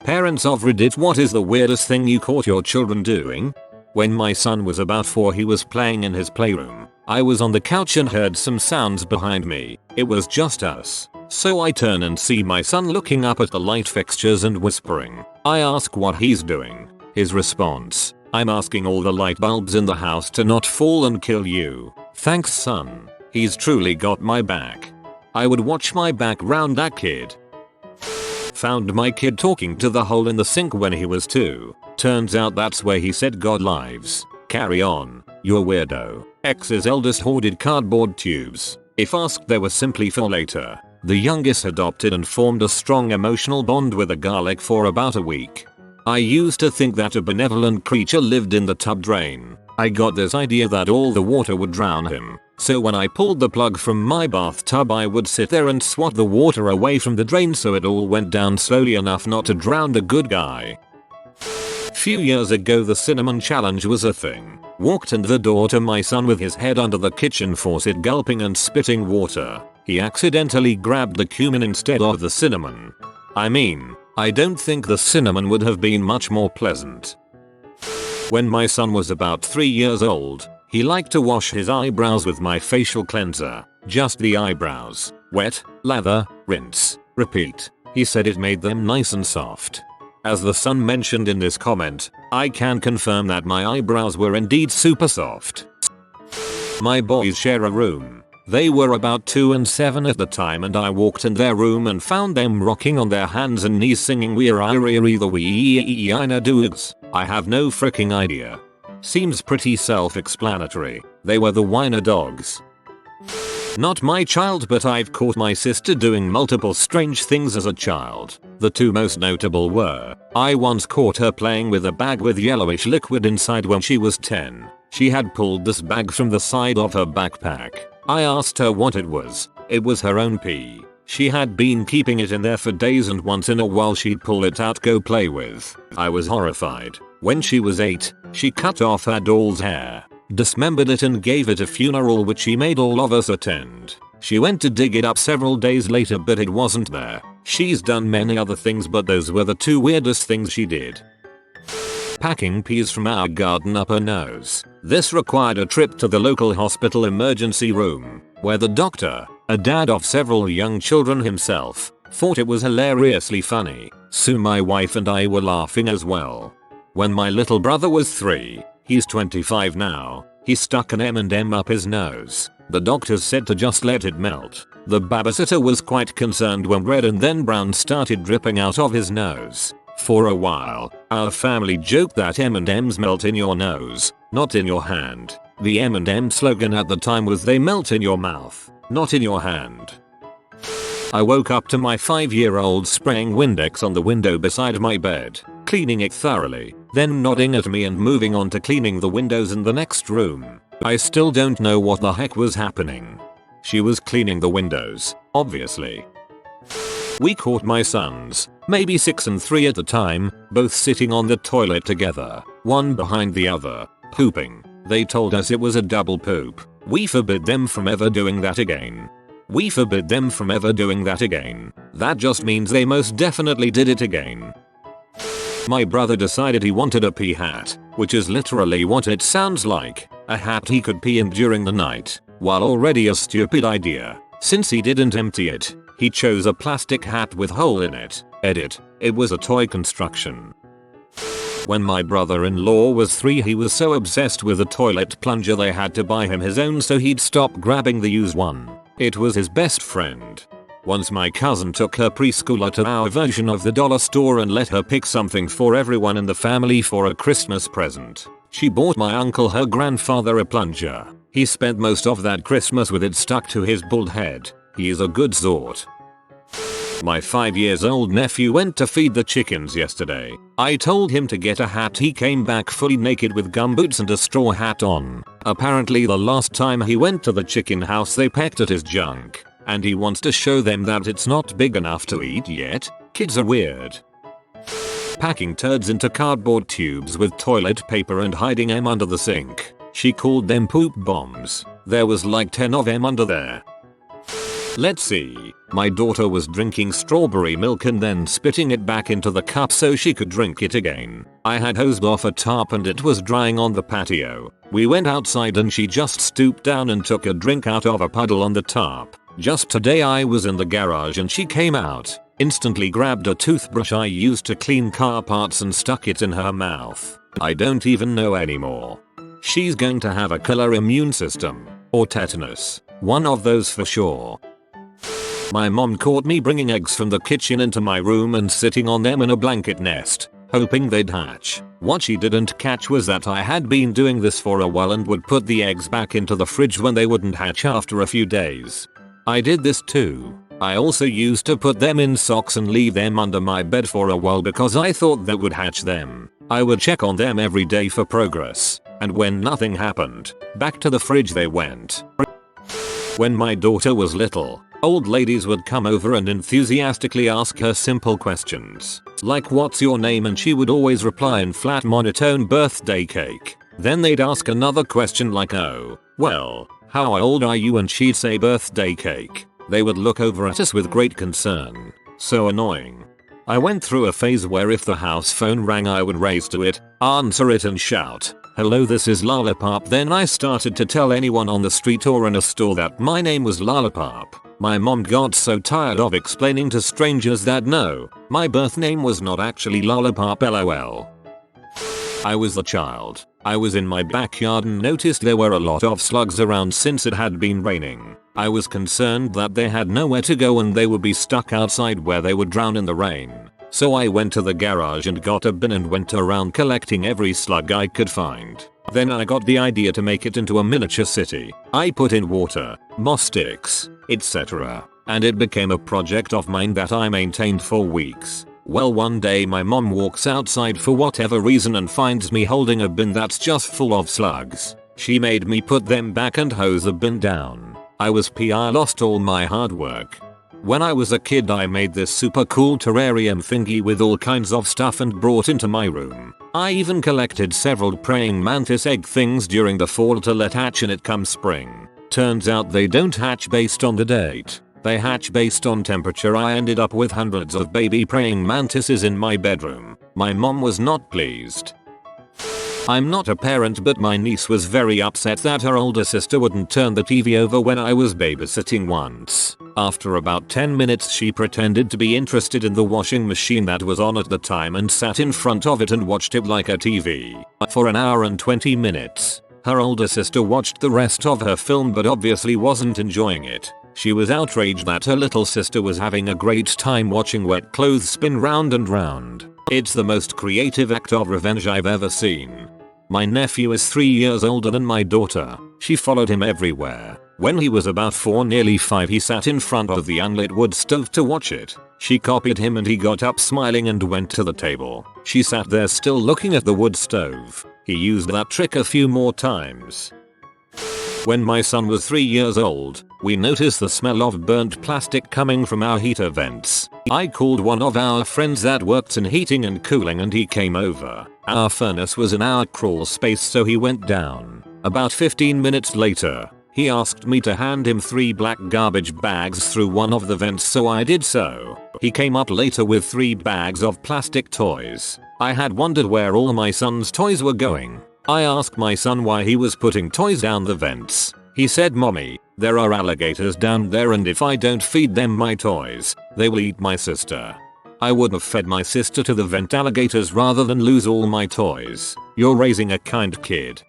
Parents of Reddit, what is the weirdest thing you caught your children doing? When my son was about 4, he was playing in his playroom. I was on the couch and heard some sounds behind me. It was just us. So I turn and see my son looking up at the light fixtures and whispering. I ask what he's doing. His response: "I'm asking all the light bulbs in the house to not fall and kill you. Thanks, son. He's truly got my back." I would watch my back round that kid. Found my kid talking to the hole in the sink when he was 2. Turns out that's where he said God lives. Carry on. You a weirdo. X's eldest hoarded cardboard tubes. If asked, they were simply for later. The youngest adopted and formed a strong emotional bond with a garlic for about a week. I used to think that a benevolent creature lived in the tub drain. I got this idea that all the water would drown him. So when I pulled the plug from my bathtub, I would sit there and swat the water away from the drain so it all went down slowly enough not to drown the good guy. Few years ago, the cinnamon challenge was a thing. Walked in the door to my son with his head under the kitchen faucet gulping and spitting water. He accidentally grabbed the cumin instead of the cinnamon. I mean, I don't think the cinnamon would have been much more pleasant. When my son was about 3 years old, he liked to wash his eyebrows with my facial cleanser. Just the eyebrows. Wet, lather, rinse, repeat. He said it made them nice and soft. As the son mentioned in this comment, I can confirm that my eyebrows were indeed super soft. My boys share a room. They were about 2 and 7 at the time, and I walked in their room and found them rocking on their hands and knees singing "We're Irie the Wee Ina Dudes." I have no freaking idea. Seems pretty self-explanatory. They were the whiner dogs. Not my child, but I've caught my sister doing multiple strange things as a child. The 2 most notable were, I once caught her playing with a bag with yellowish liquid inside when she was 10. She had pulled this bag from the side of her backpack. I asked her what it was. It was her own pee. She had been keeping it in there for days, and once in a while she'd pull it out, go play with. I was horrified. When she was 8, she cut off her doll's hair, dismembered it and gave it a funeral which she made all of us attend. She went to dig it up several days later, but it wasn't there. She's done many other things, but those were the 2 weirdest things she did. Packing peas from our garden up her nose. This required a trip to the local hospital emergency room, where the doctor, a dad of several young children himself, thought it was hilariously funny. So my wife and I were laughing as well. When my little brother was 3, he's 25 now, he stuck an M&M up his nose. The doctors said to just let it melt. The babysitter was quite concerned when red and then brown started dripping out of his nose. For a while, our family joked that M&Ms melt in your nose, not in your hand. The M&M slogan at the time was "They melt in your mouth, not in your hand." I woke up to my 5-year-old spraying Windex on the window beside my bed, cleaning it thoroughly, then nodding at me and moving on to cleaning the windows in the next room. I still don't know what the heck was happening. She was cleaning the windows, obviously. We caught my sons, maybe 6 and 3 at the time, both sitting on the toilet together, one behind the other, pooping. They told us it was a double poop. We forbid them from ever doing that again. We forbid them from ever doing that again. That just means they most definitely did it again. My brother decided he wanted a pee hat, which is literally what it sounds like, a hat he could pee in during the night. While already a stupid idea, since he didn't empty it, he chose a plastic hat with hole in it. Edit. It was a toy construction. When my brother-in-law was 3, he was so obsessed with a toilet plunger they had to buy him his own so he'd stop grabbing the used one. It was his best friend. Once my cousin took her preschooler to our version of the dollar store and let her pick something for everyone in the family for a Christmas present. She bought my uncle, her grandfather, a plunger. He spent most of that Christmas with it stuck to his bald head. He is a good sort. My 5-year-old nephew went to feed the chickens yesterday. I told him to get a hat. He came back fully naked with gumboots and a straw hat on. Apparently the last time he went to the chicken house they pecked at his junk, and he wants to show them that it's not big enough to eat yet. Kids are weird. Packing turds into cardboard tubes with toilet paper and hiding them under the sink. She called them poop bombs. There was like 10 of them under there. Let's see. My daughter was drinking strawberry milk and then spitting it back into the cup so she could drink it again. I had hosed off a tarp and it was drying on the patio. We went outside and she just stooped down and took a drink out of a puddle on the tarp. Just today I was in the garage and she came out, instantly grabbed a toothbrush I used to clean car parts and stuck it in her mouth. I don't even know anymore. She's going to have a killer immune system. Or tetanus. One of those for sure. My mom caught me bringing eggs from the kitchen into my room and sitting on them in a blanket nest, hoping they'd hatch. What she didn't catch was that I had been doing this for a while and would put the eggs back into the fridge when they wouldn't hatch after a few days. I did this too. I also used to put them in socks and leave them under my bed for a while because I thought that would hatch them. I would check on them every day for progress, and when nothing happened, back to the fridge they went. When my daughter was little, old ladies would come over and enthusiastically ask her simple questions, like what's your name, and she would always reply in flat monotone birthday cake. Then they'd ask another question like oh, well, how old are you, and she'd say birthday cake. They would look over at us with great concern. So annoying. I went through a phase where if the house phone rang I would race to it, answer it and shout, "Hello, this is Lollipop." Then I started to tell anyone on the street or in a store that my name was Lollipop. My mom got so tired of explaining to strangers that no, my birth name was not actually Lollipop, lol. I was the child. I was in my backyard and noticed there were a lot of slugs around since it had been raining. I was concerned that they had nowhere to go and they would be stuck outside where they would drown in the rain. So I went to the garage and got a bin and went around collecting every slug I could find. Then I got the idea to make it into a miniature city. I put in water, moss sticks, etc. And it became a project of mine that I maintained for weeks. Well, one day my mom walks outside for whatever reason and finds me holding a bin that's just full of slugs. She made me put them back and hose the bin down. I lost all my hard work. When I was a kid I made this super cool terrarium thingy with all kinds of stuff and brought into my room. I even collected several praying mantis egg things during the fall to let hatch in it come spring. Turns out they don't hatch based on the date. They hatch based on temperature. I ended up with hundreds of baby praying mantises in my bedroom. My mom was not pleased. I'm not a parent, but my niece was very upset that her older sister wouldn't turn the TV over when I was babysitting once. After about 10 minutes she pretended to be interested in the washing machine that was on at the time and sat in front of it and watched it like a TV. For an hour and 20 minutes. Her older sister watched the rest of her film but obviously wasn't enjoying it. She was outraged that her little sister was having a great time watching wet clothes spin round and round. It's the most creative act of revenge I've ever seen. My nephew is 3 years older than my daughter. She followed him everywhere. When he was about 4, nearly 5, he sat in front of the unlit wood stove to watch it. She copied him and he got up smiling and went to the table. She sat there still looking at the wood stove. He used that trick a few more times. When my son was 3 years old, we noticed the smell of burnt plastic coming from our heater vents. I called one of our friends that works in heating and cooling and he came over. Our furnace was in our crawl space so he went down. About 15 minutes later, he asked me to hand him 3 black garbage bags through one of the vents, so I did so. He came up later with 3 bags of plastic toys. I had wondered where all my son's toys were going. I asked my son why he was putting toys down the vents. He said, "Mommy, there are alligators down there and if I don't feed them my toys, they will eat my sister." I would have fed my sister to the vent alligators rather than lose all my toys. You're raising a kind kid.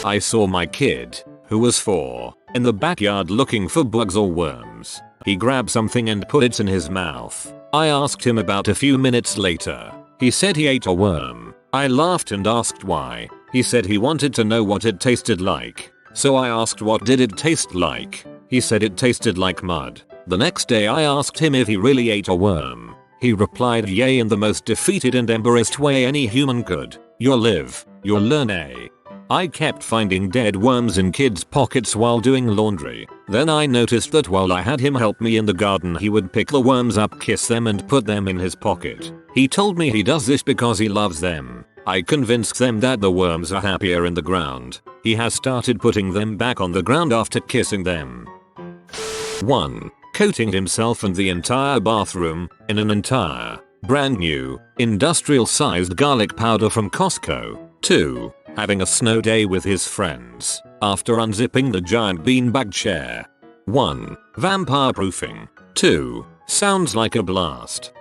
I saw my kid, who was 4, in the backyard looking for bugs or worms. He grabbed something and put it in his mouth. I asked him about a few minutes later. He said he ate a worm. I laughed and asked why. He said he wanted to know what it tasted like. So I asked what did it taste like. He said it tasted like mud. The next day I asked him if he really ate a worm. He replied yay in the most defeated and embarrassed way any human could. You'll live, you'll learn, eh? I kept finding dead worms in kids' pockets while doing laundry. Then I noticed that while I had him help me in the garden he would pick the worms up, kiss them and put them in his pocket. He told me he does this because he loves them. I convinced them that the worms are happier in the ground. He has started putting them back on the ground after kissing them. 1. Coating himself and the entire bathroom in an entire, brand new, industrial sized garlic powder from Costco. 2. Having a snow day with his friends after unzipping the giant beanbag chair. 1. Vampire proofing. 2. Sounds like a blast.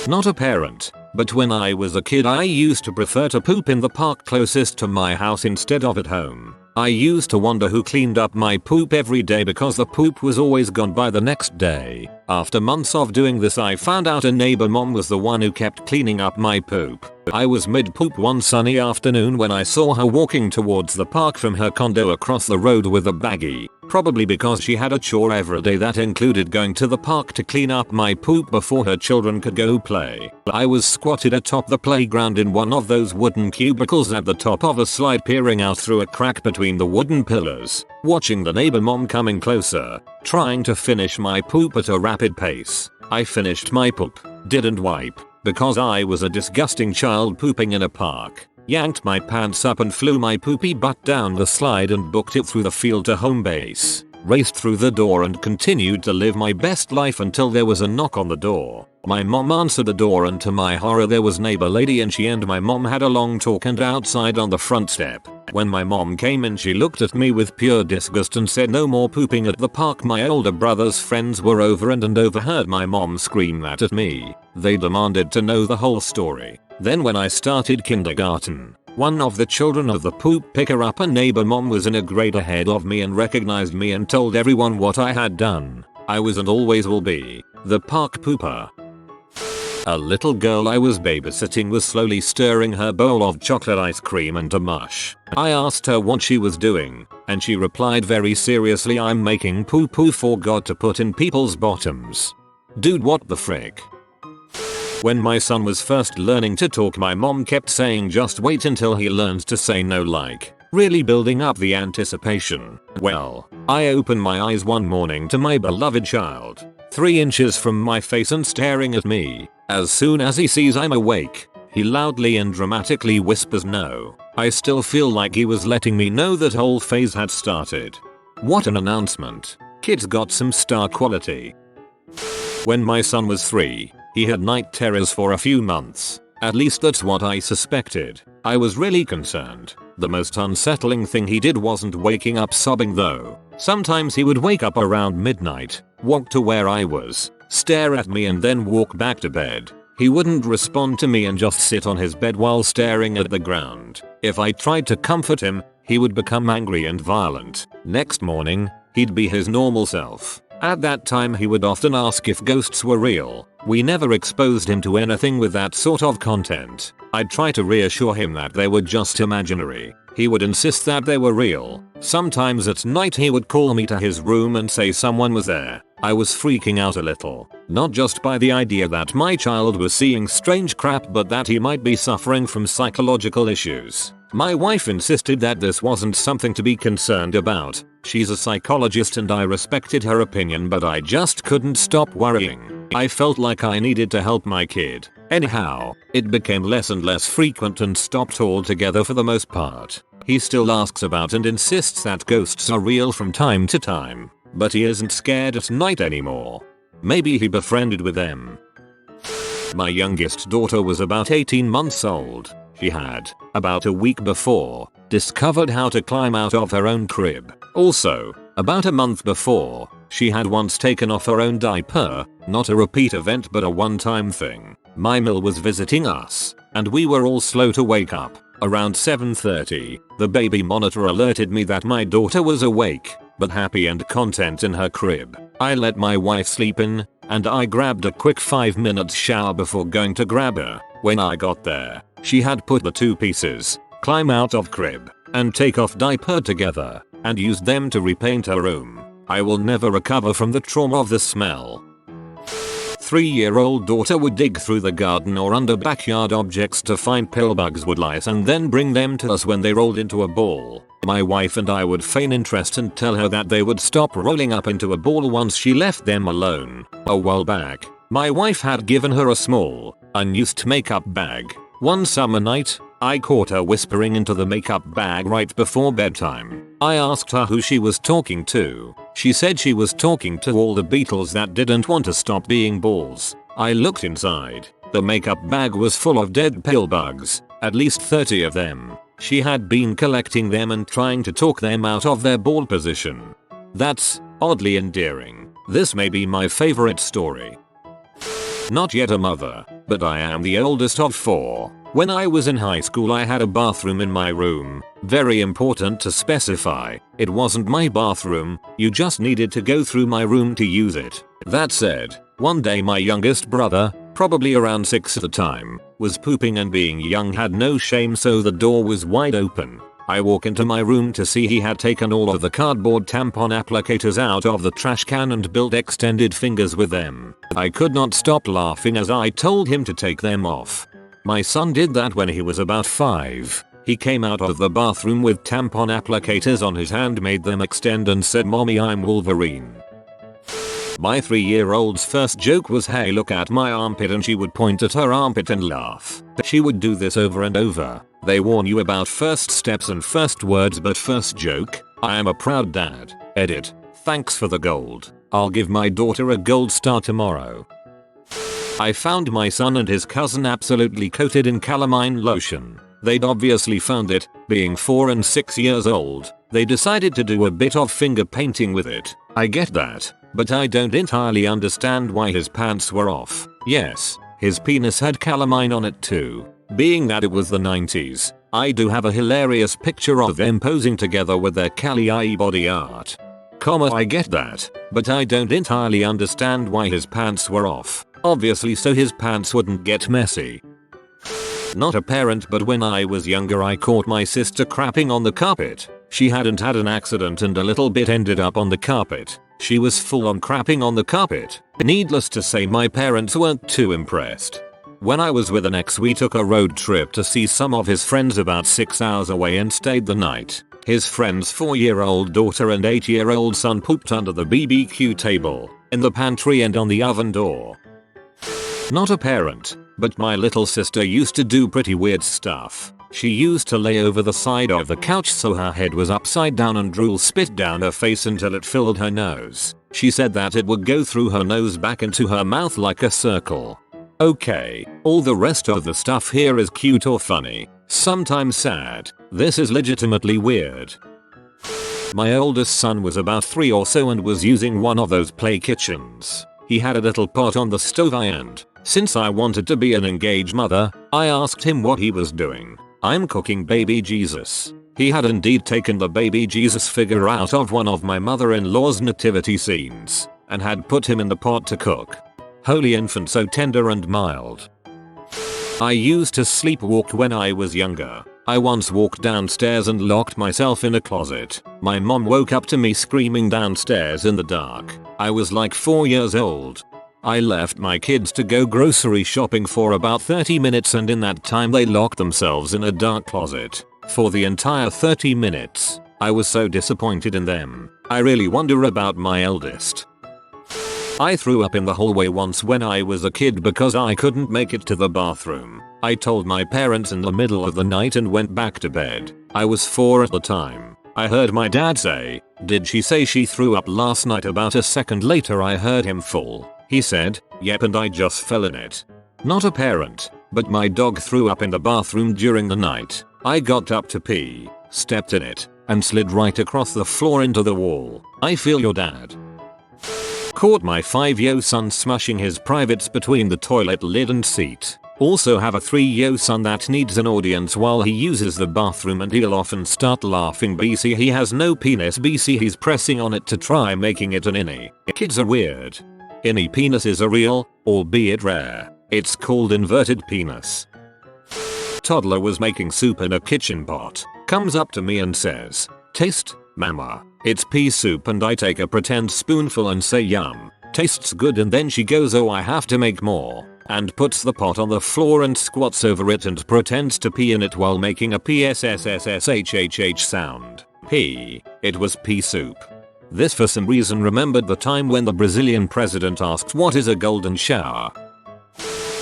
Not a parent, but when I was a kid I used to prefer to poop in the park closest to my house instead of at home. I used to wonder who cleaned up my poop every day because the poop was always gone by the next day. After months of doing this I found out a neighbor mom was the one who kept cleaning up my poop. I was mid-poop one sunny afternoon when I saw her walking towards the park from her condo across the road with a baggie. Probably because she had a chore every day that included going to the park to clean up my poop before her children could go play. I was squatted atop the playground in one of those wooden cubicles at the top of a slide peering out through a crack between the wooden pillars, watching the neighbor mom coming closer, trying to finish my poop at a rapid pace. I finished my poop, didn't wipe, because I was a disgusting child pooping in a park. Yanked my pants up and flew my poopy butt down the slide and booked it through the field to home base. Raced through the door and continued to live my best life until there was a knock on the door. My mom answered the door and to my horror there was neighbor lady and she and my mom had a long talk and outside on the front step. When my mom came in she looked at me with pure disgust and said no more pooping at the park. My older brother's friends were over and overheard my mom scream that at me. They demanded to know the whole story. Then when I started kindergarten, one of the children of the poop picker upper neighbor mom was in a grade ahead of me and recognized me and told everyone what I had done. I was and always will be the park pooper. A little girl I was babysitting was slowly stirring her bowl of chocolate ice cream into mush. I asked her what she was doing, and she replied very seriously, "I'm making poo poo for God to put in people's bottoms." Dude, what the frick? When my son was first learning to talk my mom kept saying just wait until he learns to say no, like really building up the anticipation. Well, I opened my eyes one morning to my beloved child, 3 inches from my face and staring at me. As soon as he sees I'm awake, he loudly and dramatically whispers no. I still feel like he was letting me know that whole phase had started. What an announcement. Kids got some star quality. When my son was 3, he had night terrors for a few months. At least that's what I suspected. I was really concerned. The most unsettling thing he did wasn't waking up sobbing though. Sometimes he would wake up around midnight, walk to where I was, stare at me and then walk back to bed. He wouldn't respond to me and just sit on his bed while staring at the ground. If I tried to comfort him, he would become angry and violent. Next morning, he'd be his normal self. At that time he would often ask if ghosts were real. We never exposed him to anything with that sort of content. I'd try to reassure him that they were just imaginary. He would insist that they were real. Sometimes at night he would call me to his room and say someone was there. I was freaking out a little. Not just by the idea that my child was seeing strange crap but that he might be suffering from psychological issues. My wife insisted that this wasn't something to be concerned about. She's a psychologist and I respected her opinion, but I just couldn't stop worrying. I felt like I needed to help my kid. Anyhow, it became less and less frequent and stopped altogether for the most part. He still asks about and insists that ghosts are real from time to time, but he isn't scared at night anymore. Maybe he befriended with them. My youngest daughter was about 18 months old. She had, about a week before, discovered how to climb out of her own crib. Also, about a month before, she had once taken off her own diaper, not a repeat event but a one-time thing. My Mill was visiting us, and we were all slow to wake up. Around 7:30, the baby monitor alerted me that my daughter was awake, but happy and content in her crib. I let my wife sleep in, and I grabbed a quick 5-minute shower before going to grab her. When I got there, she had put the two pieces, climb out of crib, and take off diaper together, and used them to repaint her room. I will never recover from the trauma of the smell. 3-year-old daughter would dig through the garden or under backyard objects to find pillbugs, woodlice, and then bring them to us when they rolled into a ball. My wife and I would feign interest and tell her that they would stop rolling up into a ball once she left them alone. A while back, my wife had given her a small, unused makeup bag. One summer night, I caught her whispering into the makeup bag right before bedtime. I asked her who she was talking to. She said she was talking to all the beetles that didn't want to stop being balls. I looked inside. The makeup bag was full of dead pill bugs, at least 30 of them. She had been collecting them and trying to talk them out of their ball position. That's oddly endearing. This may be my favorite story. Not yet a mother, but I am the oldest of 4. When I was in high school I had a bathroom in my room. Very important to specify, it wasn't my bathroom, you just needed to go through my room to use it. That said, one day my youngest brother, probably around 6 at the time, was pooping and being young had no shame, so the door was wide open. I walk into my room to see he had taken all of the cardboard tampon applicators out of the trash can and built extended fingers with them. I could not stop laughing as I told him to take them off. My son did that when he was about 5. He came out of the bathroom with tampon applicators on his hand, made them extend and said, "Mommy, I'm Wolverine." My 3-year-old's first joke was, "Hey, look at my armpit," and she would point at her armpit and laugh. She would do this over and over. They warn you about first steps and first words, but first joke, I am a proud dad. Edit. Thanks for the gold. I'll give my daughter a gold star tomorrow. I found my son and his cousin absolutely coated in Calamine lotion. They'd obviously found it, being 4 and 6 years old. They decided to do a bit of finger painting with it. I get that, but I don't entirely understand why his pants were off. Yes, his penis had Calamine on it too. Being that it was the 90s, I do have a hilarious picture of them posing together with their Cali body art. I get that, but I don't entirely understand why his pants were off. Obviously so his pants wouldn't get messy. Not a parent, but when I was younger I caught my sister crapping on the carpet. She hadn't had an accident and a little bit ended up on the carpet. She was full on crapping on the carpet. Needless to say, my parents weren't too impressed. When I was with an ex, we took a road trip to see some of his friends about 6 hours away and stayed the night. His friend's 4-year-old daughter and 8-year-old son pooped under the BBQ table, in the pantry and on the oven door. Not a parent, but my little sister used to do pretty weird stuff. She used to lay over the side of the couch so her head was upside down and drool spit down her face until it filled her nose. She said that it would go through her nose back into her mouth like a circle. Okay, all the rest of the stuff here is cute or funny, sometimes sad. This is legitimately weird. My oldest son was about 3 or so and was using one of those play kitchens. He had a little pot on the stove and, since I wanted to be an engaged mother, I asked him what he was doing. "I'm cooking baby Jesus." He had indeed taken the baby Jesus figure out of one of my mother-in-law's nativity scenes, and had put him in the pot to cook. Holy infant, so tender and mild. I used to sleepwalk when I was younger. I once walked downstairs and locked myself in a closet. My mom woke up to me screaming downstairs in the dark. I was like 4 years old. I left my kids to go grocery shopping for about 30 minutes, and in that time they locked themselves in a dark closet for the entire 30 minutes. I was so disappointed in them. I really wonder about my eldest. I threw up in the hallway once when I was a kid because I couldn't make it to the bathroom. I told my parents in the middle of the night and went back to bed. I was 4 at the time. I heard my dad say, "Did she say she threw up last night?" About a second later I heard him fall. He said, "Yep, and I just fell in it." Not a parent, but my dog threw up in the bathroom during the night. I got up to pee, stepped in it, and slid right across the floor into the wall. I feel your dad. Caught my 5-year-old son smushing his privates between the toilet lid and seat. Also have a 3-year-old son that needs an audience while he uses the bathroom, and he'll often start laughing. BC he has no penis. BC he's pressing on it to try making it an innie. Kids are weird. Innie penises are real, albeit rare. It's called inverted penis. Toddler was making soup in a kitchen pot. Comes up to me and says, "Taste, mama." It's pea soup, and I take a pretend spoonful and say, "Yum, tastes good," and then she goes, "Oh, I have to make more," and puts the pot on the floor and squats over it and pretends to pee in it while making a PSSSSHHH sound. Pee. It was pea soup. This for some reason remembered the time when the Brazilian president asked, "What is a golden shower?"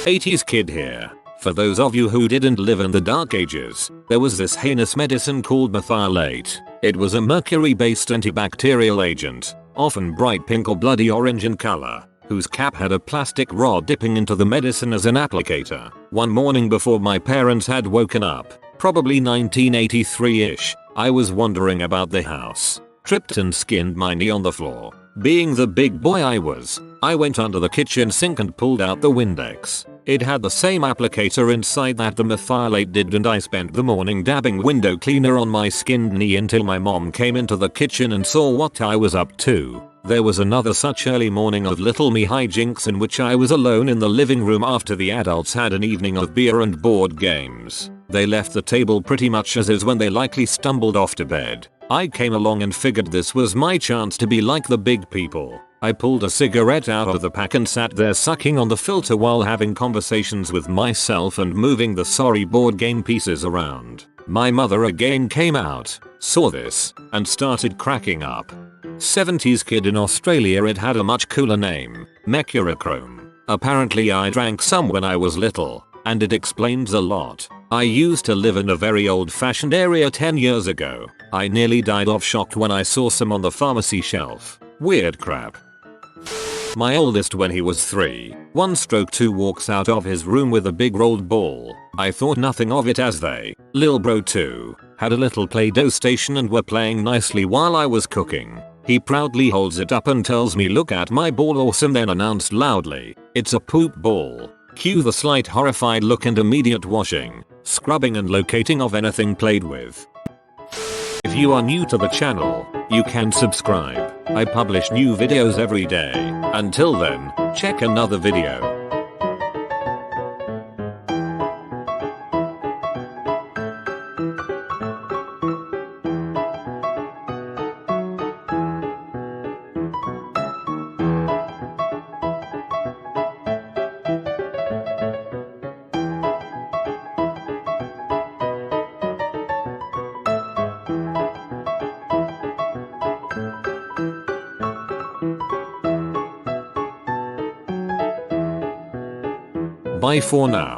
80s kid here. For those of you who didn't live in the dark ages, there was this heinous medicine called methylate. It was a mercury-based antibacterial agent. often bright pink or bloody orange in color, whose cap had a plastic rod dipping into the medicine as an applicator. One morning before my parents had woken up, probably 1983-ish, I was wandering about the house, tripped and skinned my knee on the floor. Being the big boy I was, I went under the kitchen sink and pulled out the Wierdest. It had the same applicator inside that the methylate did, and I spent the morning dabbing window cleaner on my skinned knee until my mom came into the kitchen and saw what I was up to. There was another such early morning of little me hijinks in which I was alone in the living room after the adults had an evening of beer and board games. They left the table pretty much as is when they likely stumbled off to bed. I came along and figured this was my chance to be like the big people. I pulled a cigarette out of the pack and sat there sucking on the filter while having conversations with myself and moving the sorry board game pieces around. My mother again came out, saw this, and started cracking up. 70s kid in Australia. It had a much cooler name, Mercurochrome. Apparently I drank some when I was little, and it explains a lot. I used to live in a very old-fashioned area 10 years ago. I nearly died of shock when I saw some on the pharmacy shelf. Weird crap. My oldest, when he was 3, 1/2 walks out of his room with a big rolled ball. I thought nothing of it as they, lil bro 2, had a little play-doh station and were playing nicely while I was cooking. He proudly holds it up and tells me, "Look at my ball, awesome," then announced loudly, "It's a poop ball." Cue the slight horrified look and immediate washing, scrubbing and locating of anything played with. If you are new to the channel, you can subscribe. I publish new videos every day. Until then, check another video. Bye for now.